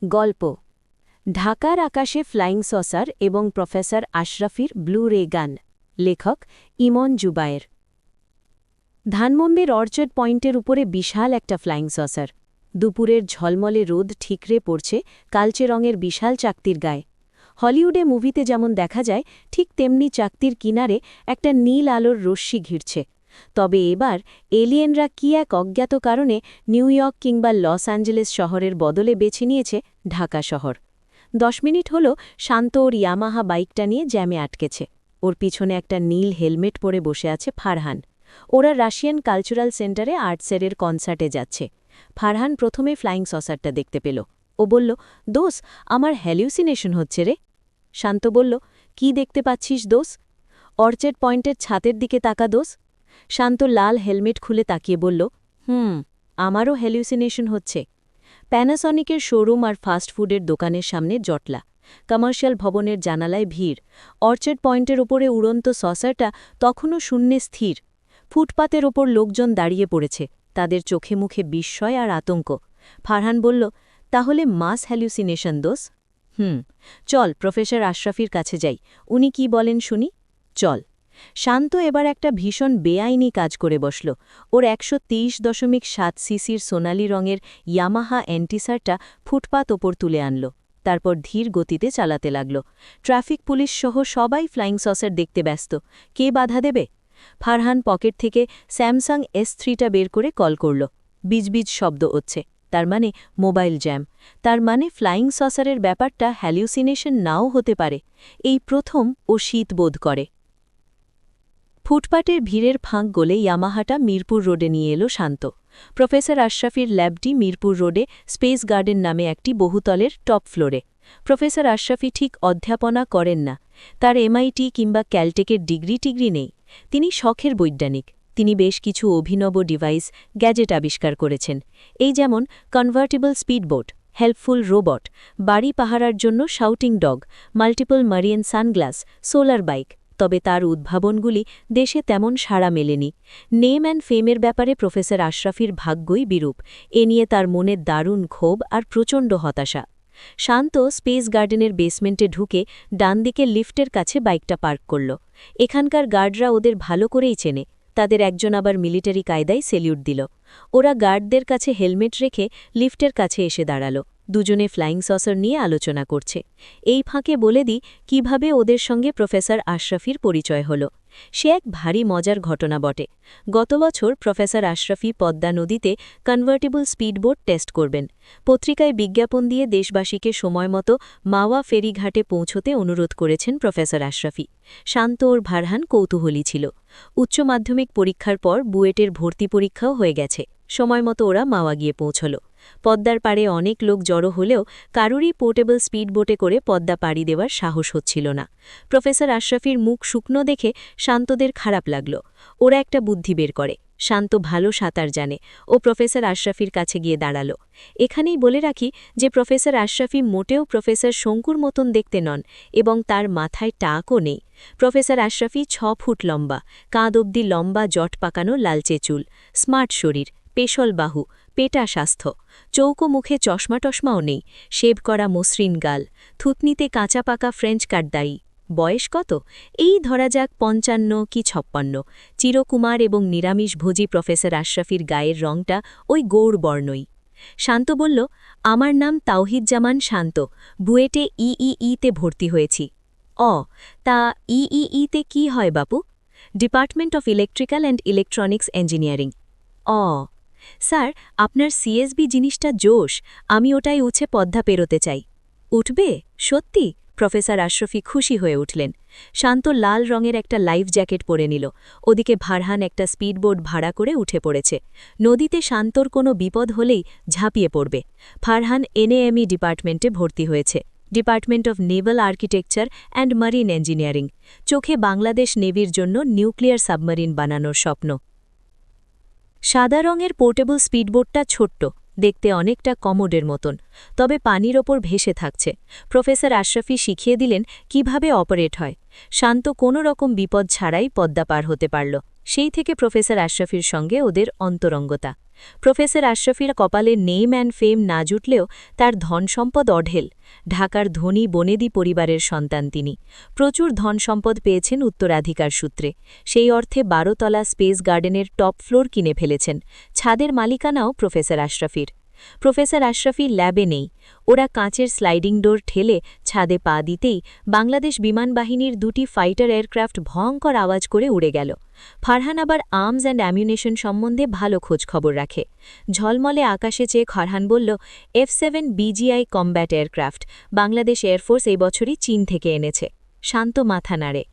গল্প ঢাকার আকাশে ফ্লাইং সসার এবং প্রফেসর আশরাফির ব্লু রে গান লেখক ইমন জুবায়ের। ধানমন্ডির অর্চার্ড পয়েন্টের উপরে বিশাল একটা ফ্লাইং সসার। দুপুরের ঝলমলে রোদ ঠিকরে পড়ছে কালচে রঙের বিশাল চাকতির গায়ে। হলিউডে মুভিতে যেমন দেখা যায় ঠিক তেমনি চাকতির কিনারে একটা নীল আলোর রশ্মি ঘিরছে। তবে এবার এলিয়েনরা কি এক অজ্ঞাত কারণে নিউ ইয়র্ক কিংবা লস অ্যাঞ্জেলেস শহরের বদলে বেছে নিয়েছে ঢাকা শহর। 10 মিনিট হল শান্ত ওর ইয়ামাহা বাইকটা নিয়ে জ্যামে আটকেছে। ওর পিছনে একটা নীল হেলমেট পরে বসে আছে ফারহান। ওরা রাশিয়ান কালচারাল সেন্টারে আর্টসের কনসার্টে যাচ্ছে। ফারহান প্রথমে ফ্লাইং সসারটা দেখতে পেল। ও বলল, দোস, আমার হ্যালিউসিনেশন হচ্ছে রে। শান্ত বলল, কি দেখতে পাচ্ছিস দোস? অর্চার্ড পয়েন্টের ছাতের দিকে তাকা দোস। শান্ত লাল হেলমেট খুলে তাকিয়ে বলল, আমারও হ্যালিউসিনেশন হচ্ছে। প্যানাসনিকের শোরুম আর ফাস্টফুডের দোকানের সামনে জটলা। কমার্শিয়াল ভবনের জানালায় ভিড়। অর্চার্ড পয়েন্টের ওপরে উড়ন্ত সসারটা তখনও শূন্যে স্থির। ফুটপাতের ওপর লোকজন দাঁড়িয়ে পড়েছে, তাদের চোখে মুখে বিস্ময় আর আতঙ্ক। ফারহান বলল, তাহলে মাস হ্যালিউসিনেশন দোস? চল প্রফেসর আশরাফির কাছে যাই, উনি কি বলেন শুনি। চল। শান্ত এবার একটা ভীষণ বেআইনি কাজ করে বসল। ওর 130.7 সিসির সোনালি রঙের ইয়ামাহা অ্যান্টিসারটা ফুটপাত ওপর তুলে আনল। তারপর ধীর গতিতে চালাতে লাগল। ট্রাফিক পুলিশ সহ সবাই ফ্লাইং সসার দেখতে ব্যস্ত। কে বাধা দেবে? ফারহান পকেট থেকে স্যামসাং S3টা বের করে কল করল। বিজবিজ শব্দ হচ্ছে, তার মানে মোবাইল জ্যাম। তার মানে ফ্লাইং সসারের ব্যাপারটা হ্যালিউসিনেশন নাও হতে পারে। এই প্রথম ও শীত বোধ করে। ফুটপাটের ভিড়ের ফাঁক গলে ইয়ামাহাটা মিরপুর রোডে নিয়ে এলো শান্ত। প্রফেসর আশরাফির ল্যাবটি মিরপুর রোডে স্পেস গার্ডেন নামে একটি বহুতলের টপ ফ্লোরে। প্রফেসর আশরাফি ঠিক অধ্যাপনা করেন না। তার MIT কিংবা ক্যালটেকের ডিগ্রি নেই। তিনি শখের বৈজ্ঞানিক। তিনি বেশ কিছু অভিনব ডিভাইস, গ্যাজেট আবিষ্কার করেছেন। এই যেমন কনভার্টেবল স্পিডবোট, হেল্পফুল রোবট, বাড়ি পাহারার জন্য শাউটিং ডগ, মাল্টিপল মারিয়ান সানগ্লাস, সোলার বাইক। তবে তার উদ্ভাবনগুলি দেশে তেমন সাড়া মেলেনি। নেম অ্যান্ড ফেমের ব্যাপারে প্রফেসর আশরাফির ভাগ্যই বিরূপ। এ নিয়ে তার মনে দারুণ ক্ষোভ আর প্রচণ্ড হতাশা। শান্ত স্পেস গার্ডেনের বেসমেন্টে ঢুকে ডান দিকে লিফটের কাছে বাইকটা পার্ক করল। এখানকার গার্ডরা ওদের ভালো করেই চেনে। তাদের একজন আবার মিলিটারি কায়দায় সেলিউট দিল। ওরা গার্ডদের কাছে হেলমেট রেখে লিফটের কাছে এসে দাঁড়াল। দুজনে ফ্লাইং সসার নিয়ে আলোচনা করছে। এই ফাঁকে বলে দিই কিভাবে ওদের সঙ্গে প্রফেসর আশরাফির পরিচয় হল। সে এক ভারী মজার ঘটনা বটে। গত বছর প্রফেসর আশরাফি পদ্মা নদীতে কনভার্টেবল স্পিডবোট টেস্ট করবেন। পত্রিকায় বিজ্ঞাপন দিয়ে দেশবাসীকে সময়মতো মাওয়া ফেরিঘাটে পৌঁছতে অনুরোধ করেছেন প্রফেসর আশরাফি। শান্ত ওর ফারহান কৌতূহলী ছিল। উচ্চ মাধ্যমিক পরীক্ষার পর বুয়েটের ভর্তি পরীক্ষাও হয়ে গেছে। সময়মতো ওরা মাওয়া গিয়ে পৌঁছল। পদ্মার পাড়ে অনেক লোক জড়ো হলেও কারুরই পোর্টেবল স্পিডবোটে করে পদ্মা পাড়ি দেওয়ার সাহস হচ্ছিল না। প্রফেসর আশরাফির মুখ শুকনো দেখে শান্তদের খারাপ লাগল। ওরা একটা বুদ্ধি বের করে। শান্ত ভালো সাঁতার জানে। ও প্রফেসর আশরাফির কাছে গিয়ে দাঁড়াল। এখানেই বলে রাখি যে প্রফেসর আশরাফি মোটেও প্রফেসর শঙ্কুর মতন দেখতে নন এবং তার মাথায় টাকও নেই। প্রফেসর আশরাফি 6 ফুট লম্বা, কাঁধ অবধি লম্বা জট পাকানো লালচে চুল, স্মার্ট শরীর, পেশল বাহু, পেটা স্বাস্থ্য। চৌকো মুখে চশমা টশমাও নেই, শেভ করা মসৃণ গাল, থুতনিতে কাঁচা পাকা ফ্রেঞ্চ কাটদাড়ি। বয়স কত? এই ধরা যাক 55 কি 56। চিরকুমার এবং নিরামিষভোজী প্রফেসর আশরাফির গায়ের রংটা ওই গৌড় বর্ণই। শান্ত বলল, আমার নাম তাওহিদজামান শান্ত, বুয়েটে ইইইতে ভর্তি হয়েছি। তা ইইইতে কি হয় বাপু? Department of electrical and electronics engineering. Sir, আপনার CSB জিনিসটা জোশ, আমি ওটাই উঠে পদ্মা পেরোতে চাই। উঠবে? সত্যি? প্রফেসর আশরাফি খুশি হয়ে উঠলেন। শান্ত লাল রঙের একটা লাইফ জ্যাকেট পরে নিল। ওদিকে ফারহান একটা স্পিডবোট ভাড়া করে উঠে পড়েছে। নদীতে শান্তর কোনো বিপদ হলেই ঝাঁপিয়ে পড়বে। ফারহান NAME ডিপার্টমেন্টে ভর্তি হয়েছে, department of naval architecture and marine engineering. চোখে বাংলাদেশ নেভির জন্য নিউক্লিয়ার সাবমারিন বানানোর স্বপ্ন। সাদা রঙের পোর্টেবল স্পিডবোটটা ছোট্ট, দেখতে অনেকটা কমোডের মতন, তবে পানির ওপর ভেসে থাকছে। প্রফেসর আশরাফি শিখিয়ে দিলেন কিভাবে অপারেট হয়। শান্ত কোনো রকম বিপদ ছাড়াই পদ্মা পার হতে পারল। সেই থেকে প্রফেসর আশরাফির সঙ্গে ওদের অন্তরঙ্গতা। প্রফেসর আশরাফির কপালে নেম অ্যান্ড ফেম না জুটলেও তার ধনসম্পদ অঢেল। ঢাকার ধনী বনেদি পরিবারের সন্তান তিনি। প্রচুর ধনসম্পদ পেয়েছেন উত্তরাধিকার সূত্রে। সেই অর্থে 12 তলা স্পেস গার্ডেনের টপ ফ্লোর কিনে ফেলেছেন। ছাদের মালিকানাও প্রফেসর আশরাফির। প্রফেসর আশরাফি ল্যাবে নেই। ওরা কাঁচের স্লাইডিং ডোর ঠেলে ছাদে পা দিতেই বাংলাদেশ বিমানবাহিনীর 2টি ফাইটার এয়ারক্রাফট ভয়ঙ্কর আওয়াজ করে উড়ে গেল। ফারহান আবার আর্মস অ্যান্ড অ্যামিউনেশন সম্বন্ধে ভালো খোঁজ খবর রাখে। ঝলমলে আকাশে চেয়ে ফারহান বলল, F-7 BGI combat aircraft Bangladesh air force এই বছরই চীন থেকে এনেছে। শান্ত মাথা নাড়ে।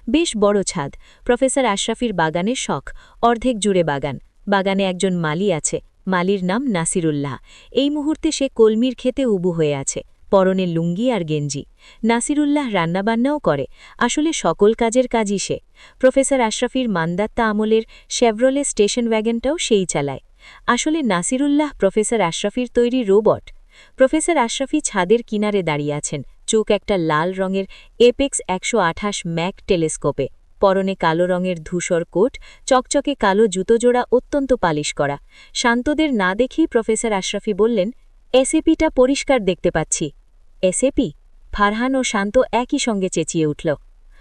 বেশ বড় ছাদ। প্রফেসর আশরাফির বাগানের শখ, অর্ধেক জুড়ে বাগান। বাগানে একজন মালি আছে। মালির নাম নাসিরুল্লাহ। এই মুহূর্তে সে কলমির খেতে উবু হয়ে আছে, পরনে লুঙ্গি আর গেঞ্জি। নাসিরুল্লাহ রান্নাবান্নাও করে। আসলে সকল কাজের কাজই সে। প্রফেসর আশরাফির মান্দাত্তা আমলের শেভরলে স্টেশন ওয়াগনটাও সেই চালায়। আসলে নাসিরুল্লাহ প্রফেসর আশরাফির তৈরি রোবট। প্রফেসর আশরাফি ছাদের কিনারে দাঁড়িয়ে আছেন, চোখ একটা লাল রঙের এপেক্স 128 ম্যাক টেলিস্কোপে। পরনে কালো রঙের ধূসর কোট, চকচকে কালো জুতোজোড়া অত্যন্ত পালিশ করা। শান্তদের না দেখেই প্রফেসর আশরাফি বললেন, এসএপিটা পরিষ্কার দেখতে পাচ্ছি। এসএপি? ফারহান ও শান্ত একই সঙ্গে চেঁচিয়ে উঠল।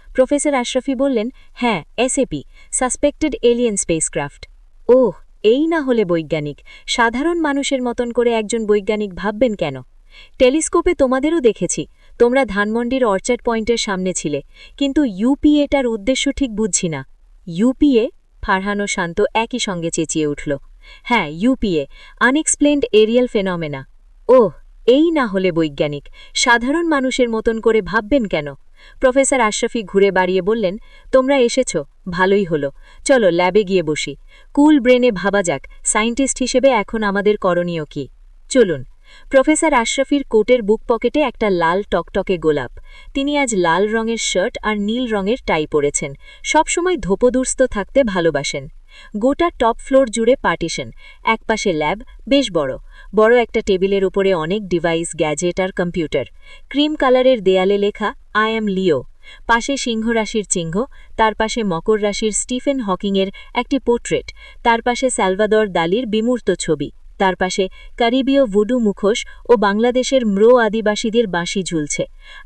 প্রফেসর আশরাফি বললেন, হ্যাঁ, এসএপি, সাসপেক্টেড এলিয়েন স্পেসক্রাফট। ওহ, এই না হলে বৈজ্ঞানিক। সাধারণ মানুষের মতন করে একজন বৈজ্ঞানিক ভাববেন কেন? টেলিস্কোপে তোমাদেরও দেখেছি। তোমরা ধানমন্ডির অর্চার্ড পয়েন্টের সামনে ছিলে, কিন্তু ইউপিএটার উদ্দেশ্য ঠিক বুঝছি না। ইউপিএ? ফারহান ও শান্ত একই সঙ্গে চেঁচিয়ে উঠল। হ্যাঁ, ইউপিএ, আনএক্সপ্লেন্ড এরিয়াল ফেনোমেনা। ওহ, এই না হলে বৈজ্ঞানিক। সাধারণ মানুষের মতন করে ভাববেন কেন? প্রফেসর আশরাফি ঘুরে বাড়িয়ে বললেন, তোমরা এসেছ, ভালোই হলো। চলো ল্যাবে গিয়ে বসি। কুল ব্রেনে ভাবা যাক, সায়েন্টিস্ট হিসেবে এখন আমাদের করণীয় কি। চলুন। প্রফেসর আশরাফির কোটের বুক পকেটে একটা লাল টকটকে গোলাপ। তিনি আজ লাল রঙের শার্ট আর নীল রঙের টাই পরেছেন। সবসময় ধোপদুর্স্ত থাকতে ভালোবাসেন। গোটা টপ ফ্লোর জুড়ে পার্টিশন। একপাশে ল্যাব, বেশ বড়। বড় একটা টেবিলের উপরে অনেক ডিভাইস, গ্যাজেট আর কম্পিউটার। ক্রিম কালারের দেয়ালে লেখা, আই অ্যাম লিও। পাশে সিংহ রাশির চিহ্ন, তার পাশে মকর রাশির স্টিফেন হকিংয়ের একটি পোর্ট্রেট, তার পাশে সালভাদর দালির বিমূর্ত ছবি, তার পাশে ক্যারিবীয় ভুডু মুখোশ ও বাংলাদেশের ম্রো আদিবাসীদের বাঁশি ঝুলছে।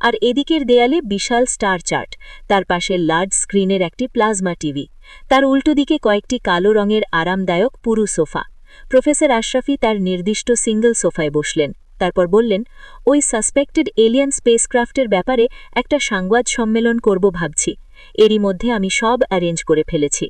আর এদিকের দেয়ালে বিশাল স্টার চার্ট, তার পাশে লার্জ স্ক্রিনের একটি প্লাজমা টিভি। তার উল্টো দিকে কয়েকটি কালো রঙের আরামদায়ক পুরু সোফা। প্রফেসর আশরাফি তার নির্দিষ্ট সিঙ্গল সোফায় বসলেন। তারপর বললেন, ওই সাসপেক্টেড এলিয়ান স্পেসক্রাফটের ব্যাপারে একটা সংবাদ সম্মেলন করব ভাবছি। এরই মধ্যে আমি সব অ্যারেঞ্জ করে ফেলেছি।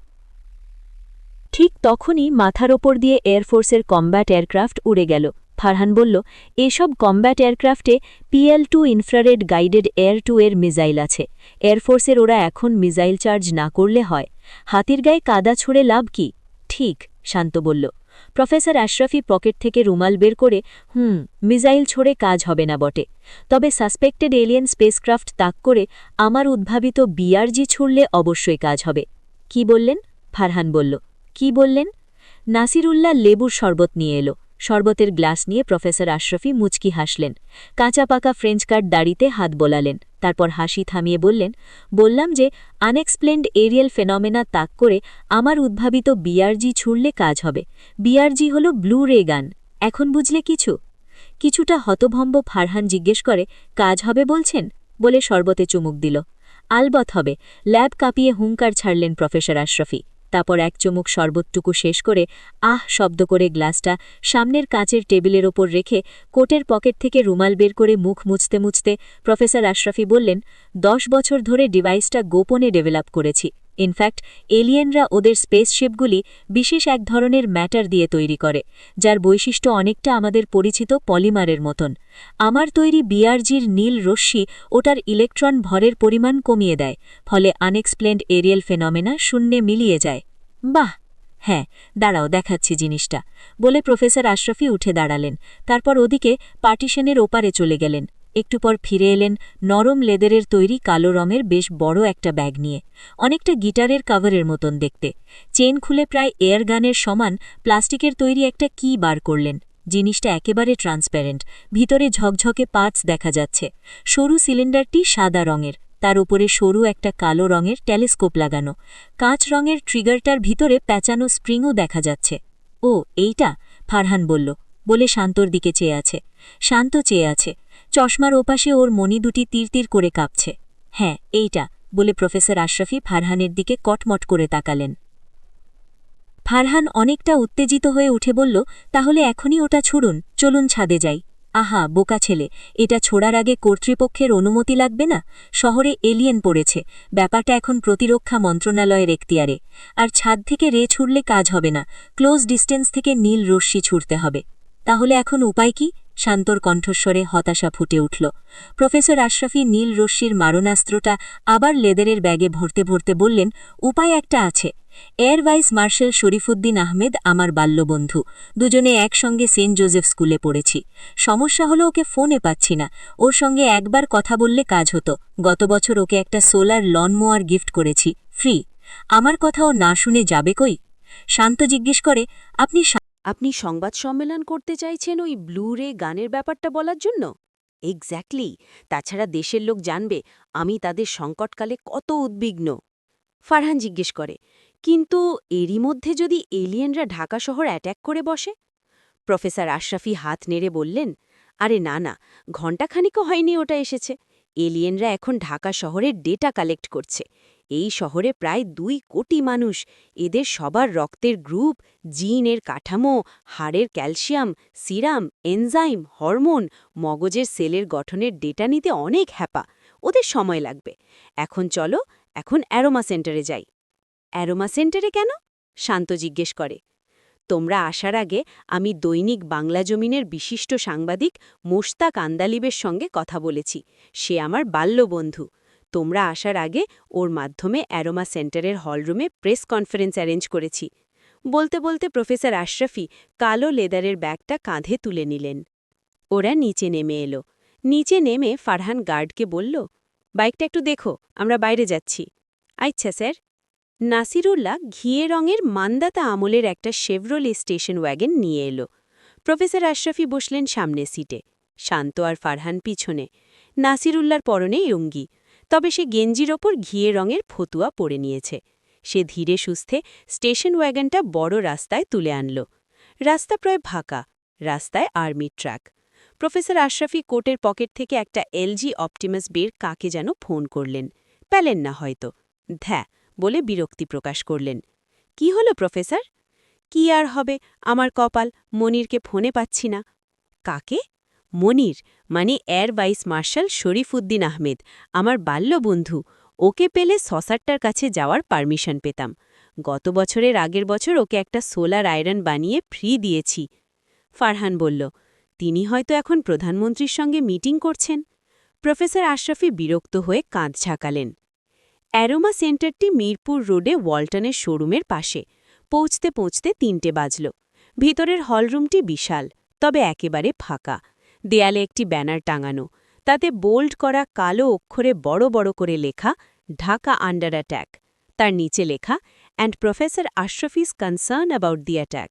ঠিক তখনই মাথার ওপর দিয়ে এয়ারফোর্সের কম্ব্যাট এয়ারক্রাফট উড়ে গেল। ফারহান বলল, এসব কম্ব্যাট এয়ারক্রাফটে PL-2 ইনফ্রারেড গাইডেড এয়ার-2 এর মিসাইল আছে। এয়ারফোর্সের ওরা এখন মিসাইল চার্জ না করলে হয়। হাতির গায়ে কাদা ছুঁড়ে লাভ কি? ঠিক, শান্ত বলল। প্রফেসর আশরাফি পকেট থেকে রুমাল বের করে, মিসাইল ছোড়ে কাজ হবে না বটে, তবে সাসপেক্টেড এলিয়েন স্পেসক্রাফট তাক করে আমার উদ্ভাবিত BRG ছুড়লে অবশ্যই কাজ হবে। কি বললেন? ফারহান বলল। কি বললেন? নাসিরুল্লাহ লেবুর শরবত নিয়ে এলো। শরবতের গ্লাস নিয়ে প্রফেসর আশরাফি মুচকি হাসলেন। কাঁচা পাকা ফ্রেঞ্চ কাট দাড়িতে হাত বোলালেন। তারপর হাসি থামিয়ে বললেন, বললাম যে আনএক্সপ্লেন্ড এরিয়াল ফেনোমেনা তাক করে আমার উদ্ভাবিত BRG ছুড়লে কাজ হবে। BRG হল ব্লু রে গান। এখন বুঝলে কিছু? কিছুটা হতভম্ব ফারহান জিজ্ঞেস করে, কাজ হবে বলছেন? বলে শরবতে চুমুক দিল। আলবত হবে। ল্যাব কাঁপিয়ে হুঙ্কার ছাড়লেন প্রফেসর আশরাফি। তারপর এক চুমুক শরবতটুকু শেষ করে আহ শব্দ করে গ্লাসটা সামনের কাঁচের টেবিলের ওপর রেখে কোটের পকেট থেকে রুমাল বের করে মুখ মুছতে মুছতে প্রফেসর আশরাফি বললেন, 10 বছর ধরে ডিভাইসটা গোপনে ডেভেলপ করেছি। ইনফ্যাক্ট এলিয়েনরা ওদের স্পেসশিপগুলি বিশেষ এক ধরনের ম্যাটার দিয়ে তৈরি করে, যার বৈশিষ্ট্য অনেকটা আমাদের পরিচিত পলিমারের মতন। আমার তৈরি BRGর নীল রশ্মি ওটার ইলেকট্রন ভরের পরিমাণ কমিয়ে দেয়, ফলে আনএক্সপ্লেন্ড এরিয়াল ফেনোমেনা শূন্যে মিলিয়ে যায়। বাহ! হ্যাঁ, দাঁড়াও দেখাচ্ছি জিনিসটা, বলে প্রফেসর আশরাফি উঠে দাঁড়ালেন। তারপর ওদিকে পার্টিশনের ওপারে চলে গেলেন। একটু পর ফিরে এলেন নরম লেদারের তৈরি কালো রঙের বেশ বড় একটা ব্যাগ নিয়ে, অনেকটা গিটারের কাভারের মতন দেখতে। চেন খুলে প্রায় এয়ারগানের সমান প্লাস্টিকের তৈরি একটা কি বার করলেন। জিনিসটা একেবারে ট্রান্সপ্যারেন্ট, ভিতরে ঝকঝকে পার্টস দেখা যাচ্ছে। সরু সিলিন্ডারটি সাদা রঙের, তার উপরে সরু একটা কালো রঙের টেলিস্কোপ লাগানো। কাঁচ রঙের ট্রিগারটার ভিতরে প্যাঁচানো স্প্রিংও দেখা যাচ্ছে। ও এইটা, ফারহান বলে শান্তর দিকে চেয়ে আছে। শান্ত চেয়ে আছে। চশমার ওপাশে ওর মণি দুটি তীর করে কাঁপছে। হ্যাঁ, এইটা বলে প্রফেসর আশরাফি ফারহানের দিকে কটমট করে তাকালেন। ফারহান অনেকটা উত্তেজিত হয়ে উঠে বলল, তাহলে এখনই ওটা ছুড়ুন, চলুন ছাদে যাই। আহা, বোকা ছেলে, এটা ছোড়ার আগে কর্তৃপক্ষের অনুমতি লাগবে না? শহরে এলিয়েন পড়েছে, ব্যাপারটা এখন প্রতিরক্ষা মন্ত্রণালয়ের এখতিয়ারে। আর ছাদ থেকে রে ছুড়লে কাজ হবে না, ক্লোজ ডিস্টেন্স থেকে নীল রশ্মি ছুড়তে হবে। তাহলে এখন উপায় কি? শান্তর কণ্ঠস্বরে হতাশা ফুটে উঠল। প্রফেসর আশরাফি নীল রশ্মির মারণাস্ত্রটা আবার লেদারের ব্যাগে ভরতে ভরতে বললেন, উপায় একটা আছে। Air vice marshal Sharifuddin Ahmed আমার বাল্যবন্ধু, দুজনে একসঙ্গে সেন্ট জোসেফ স্কুলে পড়েছি। সমস্যা হলো ওকে ফোনে পাচ্ছি না। ওর সঙ্গে একবার কথা বললে কাজ হতো। গত বছর ওকে একটা সোলার লনমোয়ার গিফট করেছি, ফ্রি। আমার কথা ও না শুনে যাবে কই? শান্ত জিজ্ঞেস করে, আপনি সংবাদ সম্মেলন করতে চাইছেন ওই ব্লু রে গানের ব্যাপারটা বলার জন্য? এক্স্যাক্টলি। তাছাড়া দেশের লোক জানবে আমি তাদের সংকটকালে কত উদ্বিগ্ন। ফারহান জিজ্ঞেস করে, কিন্তু এরই মধ্যে যদি এলিয়েনরা ঢাকা শহর অ্যাট্যাক করে বসে? প্রফেসর আশরাফি হাত নেড়ে বললেন, আরে না না, ঘণ্টাখানিকও হয়নি ওটা এসেছে। এলিয়েনরা এখন ঢাকা শহরের ডেটা কালেক্ট করছে। এই শহরে প্রায় 2 কোটি মানুষ। এদের সবার রক্তের গ্রুপ, জিনের কাঠামো, হাড়ের ক্যালসিয়াম, সিরাম, এনজাইম, হরমোন, মগজের সেলের গঠনের ডেটা নিতে অনেক হ্যাপা। ওদের সময় লাগবে। এখন চলো, এখন অ্যারোমা সেন্টারে যাই। অ্যারোমা সেন্টারে কেন? শান্ত জিজ্ঞেস করে। তোমরা আসার আগে আমি দৈনিক বাংলা জমিনের বিশিষ্ট সাংবাদিক মোশতাক আন্দালিবের সঙ্গে কথা বলেছি। সে আমার বাল্যবন্ধু। তোমরা আসার আগে ওর মাধ্যমে অ্যারোমা সেন্টারের হলরুমে প্রেস কনফারেন্স অ্যারেঞ্জ করেছি। বলতে বলতে প্রফেসর আশরাফি কালো লেদারের ব্যাগটা কাঁধে তুলে নিলেন। ওরা নিচে নেমে এলো। নিচে নেমে ফারহান গার্ডকে বলল, বাইকটা একটু দেখো, আমরা বাইরে যাচ্ছি। আচ্ছা স্যার। নাসিরুল্লাহ ঘিয়ে রঙের মান্দাতা আমলের একটা শেভরোলে স্টেশন ওয়াগন নিয়ে এলো। প্রফেসর আশরাফি বসলেন সামনের সিটে, শান্ত আর ফারহান পিছনে। নাসিরুল্লাহর পরনে লুঙ্গি, তবে সে গেঞ্জির ওপর ঘিয়ে রঙের ফতুয়া পরে নিয়েছে। সে ধীরে সুস্থে স্টেশন ওয়াগনটা বড় রাস্তায় তুলে আনল। রাস্তা প্রায় ফাঁকা, রাস্তায় আর্মি ট্রাক। প্রফেসর আশরাফি কোটের পকেট থেকে একটা এলজি অপটিমাস বের কাকে যেন ফোন করলেন। পেলেন না হয়তো। ধ্যাঁ বলে বিরক্তি প্রকাশ করলেন। কি হলো প্রফেসর? কি আর হবে, আমার কপাল, মনিরকে ফোনে পাচ্ছি না। কাকে? মনির, মানে air vice marshal Sharifuddin Ahmed, আমার বাল্যবন্ধু। ওকে পেলে সসারটার কাছে যাওয়ার পারমিশন পেতাম। গত বছরের আগের বছর ওকে একটা সোলার আয়রন বানিয়ে ফ্রি দিয়েছি। ফারহান বলল, তিনি হয়তো এখন প্রধানমন্ত্রীর সঙ্গে মিটিং করছেন। প্রফেসর আশরাফি বিরক্ত হয়ে কাঁধ ঝাঁকালেন। অ্যারোমা সেন্টারটি মিরপুর রোডে ওয়ালটনের শোরুমের পাশে। পৌঁছতে পৌঁছতে 3টে বাজল। ভিতরের হলরুমটি বিশাল, তবে একেবারে ফাঁকা। দেয়ালে একটি ব্যানার টাঙানো, তাতে বোল্ড করা কালো অক্ষরে বড় বড় করে লেখা, ঢাকা আন্ডার অ্যাট্যাক। তার নিচে লেখা, and professor Ashrafi's concern about the attack.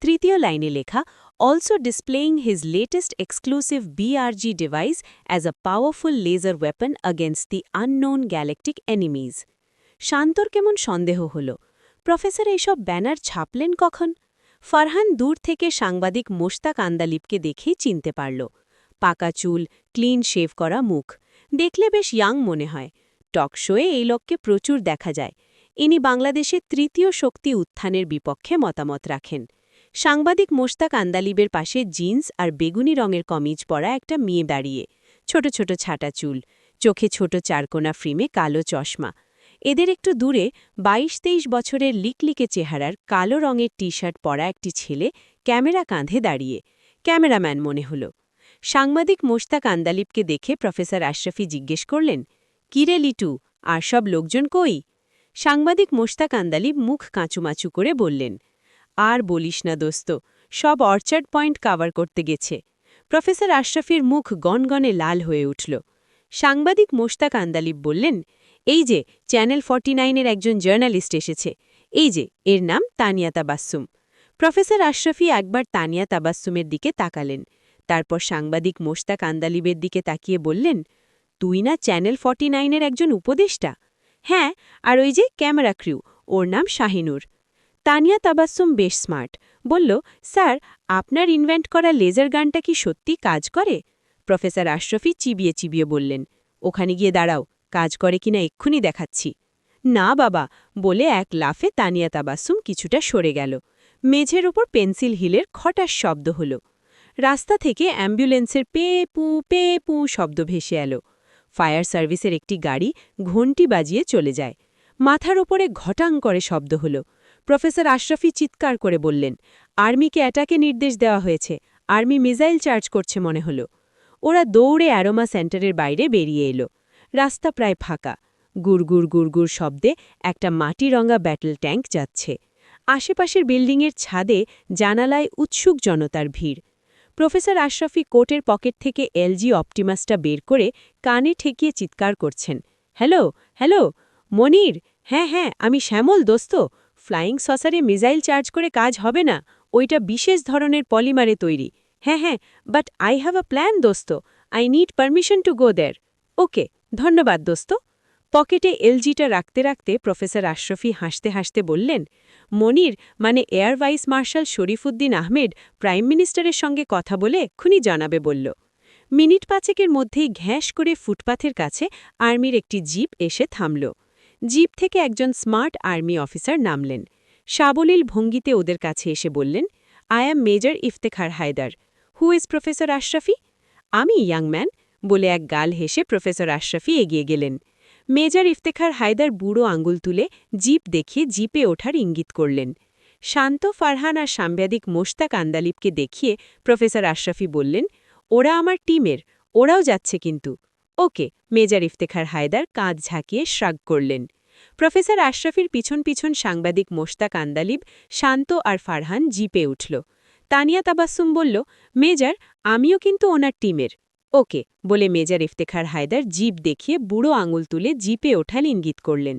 তৃতীয় লাইনে লেখা, also displaying his latest exclusive BRG device as a powerful laser weapon against the unknown galactic enemies. শান্তর কেমন সন্দেহ হল, প্রফেসর এইসব ব্যানার ছাপলেন কখন? ফারহান দূর থেকে সাংবাদিক মোশতাক আন্দালিবকে দেখেই চিনতে পারল। পাকা চুল, ক্লিন শেভ করা মুখ, দেখলে বেশ ইয়াং মনে হয়। টক শোয়ে এই লোককে প্রচুর দেখা যায়। ইনি বাংলাদেশের তৃতীয় শক্তি উত্থানের বিপক্ষে মতামত রাখেন। সাংবাদিক মোশতাক আন্দালিবের পাশে জিন্স আর বেগুনি রঙের কমিজ পরা একটা মেয়ে দাঁড়িয়ে, ছোট ছোট ছাটা চুল, চোখে ছোট চারকোনা ফ্রেমে কালো চশমা। এদের একটু দূরে 22-23 বছরের লিকলিকে চেহারার কালো রঙের টি শার্ট পরা একটি ছেলে ক্যামেরা কাঁধে দাঁড়িয়ে, ক্যামেরাম্যান মনে হল। সাংবাদিক মোশতাক আন্দালিবকে দেখে প্রফেসর আশরাফি জিজ্ঞেস করলেন, কিরে লিটু, আর সব লোকজন কই? সাংবাদিক মোশতাক আন্দালিব মুখ কাঁচুমাচু করে বললেন, আর বলিস না দোস্ত, সব অর্চার্ড পয়েন্ট কাভার করতে গেছে। প্রফেসর আশরাফির মুখ গনগনে লাল হয়ে উঠল। সাংবাদিক মোশতাক আন্দালিব বললেন, এই যে চ্যানেল 49-এর একজন জার্নালিস্ট এসেছে, এই যে এর নাম তানিয়া তাবাসসুম। প্রফেসর আশরাফি একবার তানিয়া তাবাসসুমের দিকে তাকালেন, তারপর সাংবাদিক মোশতাক আন্দালিবের দিকে তাকিয়ে বললেন, তুই না চ্যানেল 49-এর একজন উপদেষ্টা? হ্যাঁ, আর ওই যে ক্যামেরা ক্রিউ, ওর নাম শাহিনুর। তানিয়া তাবাসসুম বেশ স্মার্ট, বলল, স্যার, আপনার ইনভেন্ট করা লেজার গানটা কি সত্যি কাজ করে? প্রফেসর আশরাফি চিবিয়ে চিবিয়ে বললেন, ওখানে গিয়ে দাঁড়াও, কাজ করে কিনা এক্ষুনি দেখাচ্ছি। না বাবা, বলে এক লাফে তানিয়া তাবাসসুম কিছুটা সরে গেল। মেঝের ওপর পেন্সিল হিলের খটাস শব্দ হল। রাস্তা থেকে অ্যাম্বুলেন্সের পে পু শব্দ ভেসে এলো। ফায়ার সার্ভিসের একটি গাড়ি ঘণ্টি বাজিয়ে চলে যায়। মাথার ওপরে ঘটাং করে শব্দ হল। প্রফেসর আশরাফি চিৎকার করে বললেন, আর্মিকে অ্যাটাকে নির্দেশ দেওয়া হয়েছে, আর্মি মিসাইল চার্জ করছে মনে হল। ওরা দৌড়ে অ্যারোমা সেন্টারের বাইরে বেরিয়ে এলো। রাস্তা প্রায় ফাঁকা। গুড়গুড় গুড়গুড় শব্দে একটা মাটিরঙা ব্যাটল ট্যাঙ্ক যাচ্ছে। আশেপাশের বিল্ডিংয়ের ছাদে জানালায় উৎসুক জনতার ভিড়। প্রফেসর আশরাফি কোটের পকেট থেকে এলজি অপটিমাসটা বের করে কানে ঠেকিয়ে চিৎকার করছেন, হ্যালো হ্যালো মনির, হ্যাঁ, আমি শ্যামল দোস্ত। ফ্লাইং সসারে মিসাইল চার্জ করে কাজ হবে না, ওইটা বিশেষ ধরনের পলিমারে তৈরি। হ্যাঁ, but I have a plan দোস্ত, I need permission to go there. Okay, ধন্যবাদ দোস্ত। পকেটে এলজিটা রাখতে রাখতে প্রফেসর আশরাফি হাসতে হাসতে বললেন, মনির মানে air vice marshal Sharifuddin Ahmed prime মিনিস্টারের সঙ্গে কথা বলে এক্ষুনি জানাবে বলল। মিনিট পাঁচেকের মধ্যেই ঘ্যাঁস করে ফুটপাথের কাছে আর্মির একটি জিপ এসে থামল। জিপ থেকে একজন স্মার্ট আর্মি অফিসার নামলেন। সাবলীল ভঙ্গিতে ওদের কাছে এসে বললেন, I am major Iftekhar Haider. Who is professor Ashrafi? আমি ইয়াং ম্যান, বলে এক গাল হেসে প্রফেসর আশরাফি এগিয়ে গেলেন। মেজর ইফতেখার হায়দার বুড়ো আঙ্গুল তুলে জিপ দেখিয়ে জিপে ওঠার ইঙ্গিত করলেন। শান্ত ফারহান আর সাংবাদিক মোশতাক আন্দালিবকে দেখিয়ে প্রফেসর আশরাফি বললেন, ওরা আমার টিমের, ওরাও যাচ্ছে কিন্তু। ওকে, মেজর ইফতেখার হায়দার কাঁধ ঝাঁকিয়ে শ্রাগ করলেন। প্রফেসর আশরাফির পিছন পিছন সাংবাদিক মোশতাক আন্দালিব, শান্ত আর ফারহান জিপে উঠল। তানিয়া তাবাসসুম বলল, মেজর, আমিও কিন্তু ওনার টিমের। ওকে, বলে মেজর ইফতেখার হায়দার জিপ দেখিয়ে বুড়ো আঙুল তুলে জিপে ওঠার ইঙ্গিত করলেন।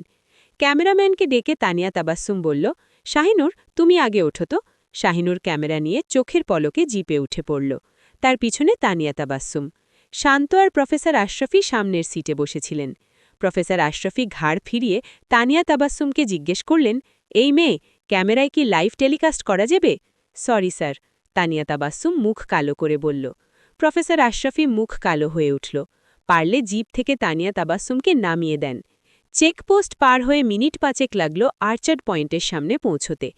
ক্যামেরাম্যানকে ডেকে তানিয়া তাবাসসুম বলল, শাহিনুর, তুমি আগে ওঠো তো। শাহিনুর ক্যামেরা নিয়ে চোখের পলকে জিপে উঠে পড়ল। তার পিছনে তানিয়া তাবাসসুম। শান্ত আর প্রফেসর আশরাফি সামনের সিটে বসেছিলেন। প্রফেসর আশরাফি ঘাড় ফিরিয়ে তানিয়া তাবাসসুমকে জিজ্ঞেস করলেন, এই মেয়ে, ক্যামেরায় কি লাইভ টেলিকাস্ট করা যাবে? সরি স্যার, তানিয়া তাবাসসুম মুখ কালো করে বলল। প্রফেসর আশরাফি মুখ কালো হয়ে উঠল। পারলে জিপ থেকে তানিয়া তাবাসসুমকে নামিয়ে দেন। চেকপোস্ট পার হয়ে মিনিট পাঁচেক লাগল আর্চার্ড পয়েন্টের সামনে পৌঁছতে।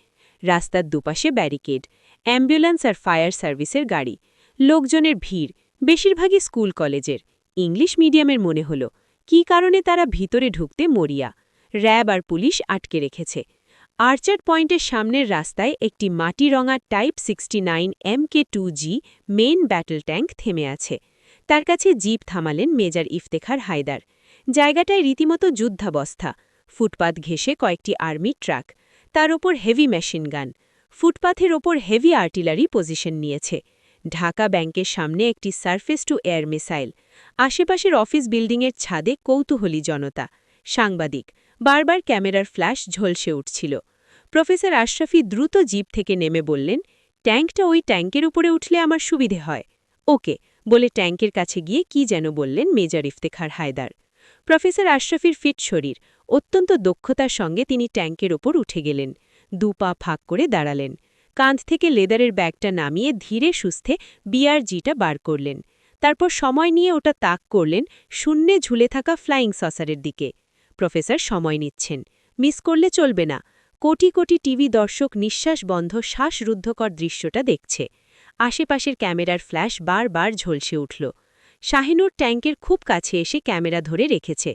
রাস্তার দুপাশে ব্যারিকেড, অ্যাম্বুলেন্স আর ফায়ার সার্ভিসের গাড়ি, লোকজনের ভিড়, বেশিরভাগই স্কুল কলেজের। ইংলিশ মিডিয়ামের মনে হল। কী কারণে তারা ভিতরে ঢুকতে মরিয়া। র্যাব আর পুলিশ আটকে রেখেছে। আর্চার্ড পয়েন্টের সামনের রাস্তায় একটি মাটিরঙা type 69 MK2G main battle tank থেমে আছে। তার কাছে জিপ থামালেন মেজর ইফতেখার হায়দার। জায়গাটায় রীতিমতো যুদ্ধাবস্থা। ফুটপাথ ঘেঁষে কয়েকটি আর্মি ট্রাক, তার ওপর হেভি মেশিন গান। ফুটপাথের ওপর হেভি আর্টিলারি পজিশন নিয়েছে। ঢাকা ব্যাংকের সামনে একটি সারফেস টু এয়ার মিসাইল। আশেপাশের অফিস বিল্ডিংয়ের ছাদে কৌতূহলী জনতা, সাংবাদিক, বারবার ক্যামেরার ফ্ল্যাশ ঝলসে উঠছিল। প্রফেসর আশরাফি দ্রুত জিপ থেকে নেমে বললেন, ট্যাঙ্কটা ওই ট্যাঙ্কের উপরে উঠলে আমার সুবিধে হয়। ওকে, বলে ট্যাঙ্কের কাছে গিয়ে কি যেন বললেন মেজর ইফতেখার হায়দার। প্রফেসর আশরাফির ফিট শরীর, অত্যন্ত দক্ষতার সঙ্গে তিনি ট্যাঙ্কের ওপর উঠে গেলেন। দুপা ফাঁক করে দাঁড়ালেন। কাঁধ থেকে লেদারের ব্যাগটা নামিয়ে ধীরে সুস্থে বিআরজিটা বার করলেন। তারপর সময় নিয়ে ওটা তাক করলেন শূন্যে ঝুলে থাকা ফ্লাইং সসারের দিকে। প্রফেসর সময় নিচ্ছেন, মিস করলে চলবে না। কোটি কোটি টিভি দর্শক নিঃশ্বাস বন্ধ শ্বাসরুদ্ধকর দৃশ্যটা দেখছে। আশেপাশের ক্যামেরার ফ্ল্যাশ বারবার ঝলসে উঠল। শাহিনুর ট্যাঙ্কের খুব কাছে এসে ক্যামেরা ধরে রেখেছে।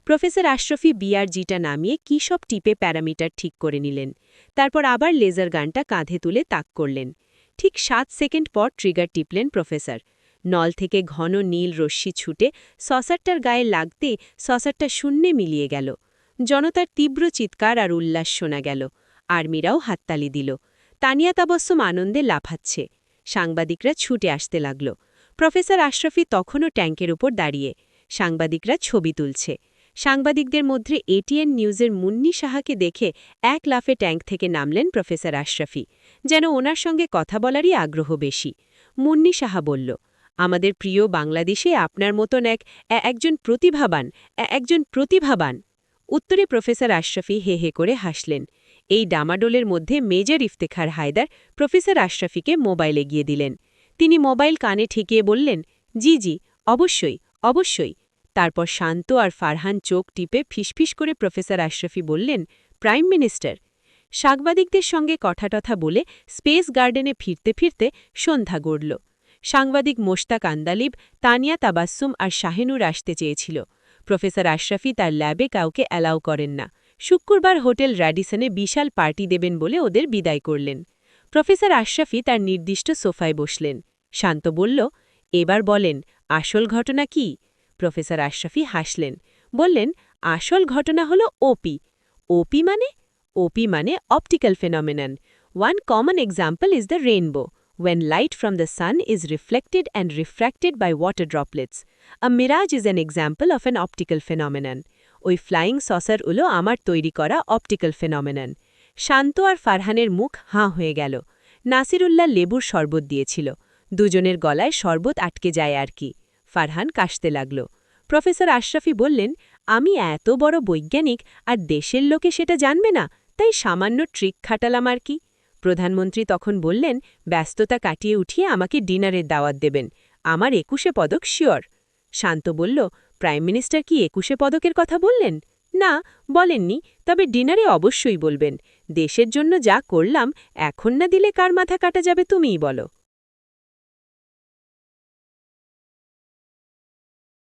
প্রফেসর আশরাফি বিআরজিটা নামিয়ে কী সব টিপে প্যারামিটার ঠিক করে নিলেন। তারপর আবার লেজার গানটা কাঁধে তুলে তাক করলেন। ঠিক 7 সেকেন্ড পর ট্রিগার টিপলেন প্রফেসর। নল থেকে ঘন নীল রশ্মি ছুটে সসারটার গায়ে লাগতেই সসারটা শূন্যে মিলিয়ে গেল। জনতার তীব্র চিৎকার আর উল্লাস শোনা গেল। আর্মিরাও হাততালি দিল। তানিয়া তাবাসসুম আনন্দে লাফাচ্ছে। সাংবাদিকরা ছুটে আসতে লাগল। প্রফেসর আশরাফি তখনও ট্যাঙ্কের উপর দাঁড়িয়ে। সাংবাদিকরা ছবি তুলছে। সাংবাদিকদের মধ্যে এটিএন নিউজের মুন্নি সাহাকে দেখে এক লাফে ট্যাঙ্ক থেকে নামলেন প্রফেসর আশরাফি, যেন ওনার সঙ্গে কথা বলারই আগ্রহ বেশি। মুন্নি সাহা বলল, আমাদের প্রিয় বাংলাদেশে আপনার মতন একজন প্রতিভাবান। উত্তরে প্রফেসর আশরাফি হে হে করে হাসলেন। এই ডামাডোলের মধ্যে মেজর ইফতেখার হায়দার প্রফেসর আশরাফিকে মোবাইল এগিয়ে দিলেন। তিনি মোবাইল কানে ঠেকিয়ে বললেন, জি জি, অবশ্যই, অবশ্যই। তারপর শান্ত আর ফারহান চোখ টিপে ফিসফিস করে প্রফেসর আশরাফি বললেন, প্রাইম মিনিস্টার। সাংবাদিকদের সঙ্গে কথাটথা বলে স্পেস গার্ডেনে ফিরতে ফিরতে সন্ধ্যা গড়ল। সাংবাদিক মোশতাক আন্দালিব, তানিয়া তাবাসসুম আর শাহিনুর আসতে চেয়েছিল। প্রফেসর আশরাফি তার ল্যাবে কাউকে অ্যালাউ করেন না। শুক্রবার হোটেল র্যাডিসনে বিশাল পার্টি দেবেন বলে ওদের বিদায় করলেন। প্রফেসর আশরাফি তার নির্দিষ্ট সোফায় বসলেন। শান্ত বলল, এবার বলেন, আসল ঘটনা কি? প্রফেসর আশরাফি হাসলেন, বললেন, আসল ঘটনা হল ওপি। ওপি মানে? ওপি মানে optical phenomenon. One common example is the rainbow, when light from the sun is reflected and refracted by water droplets. A mirage is an example of an optical phenomenon. ওই ফ্লাইং সসার উলো আমার তৈরি করা optical phenomenon. শান্ত আর ফারহানের মুখ হাঁ হয়ে গেল। নাসিরুল্লাহ লেবুর শরবত দিয়েছিল। দুজনের গলায় শরবত আটকে যায় আর কি। ফারহান কাশতে লাগল। প্রফেসর আশরাফি বললেন, আমি এত বড় বৈজ্ঞানিক আর দেশের লোকে সেটা জানবে না, তাই সামান্য ট্রিক খাটালাম আর কি। প্রধানমন্ত্রী তখন বললেন, ব্যস্ততা কাটিয়ে উঠিয়ে আমাকে ডিনারের দাওয়াত দেবেন। আমার 21 পদক শিওর। শান্ত বলল, প্রাইম মিনিস্টার কি 21 পদকের কথা বললেন? না, বলেননি, তবে ডিনারে অবশ্যই বলবেন। দেশের জন্য যা করলাম এখন না দিলে কার মাথা কাটা যাবে তুমিই বলো।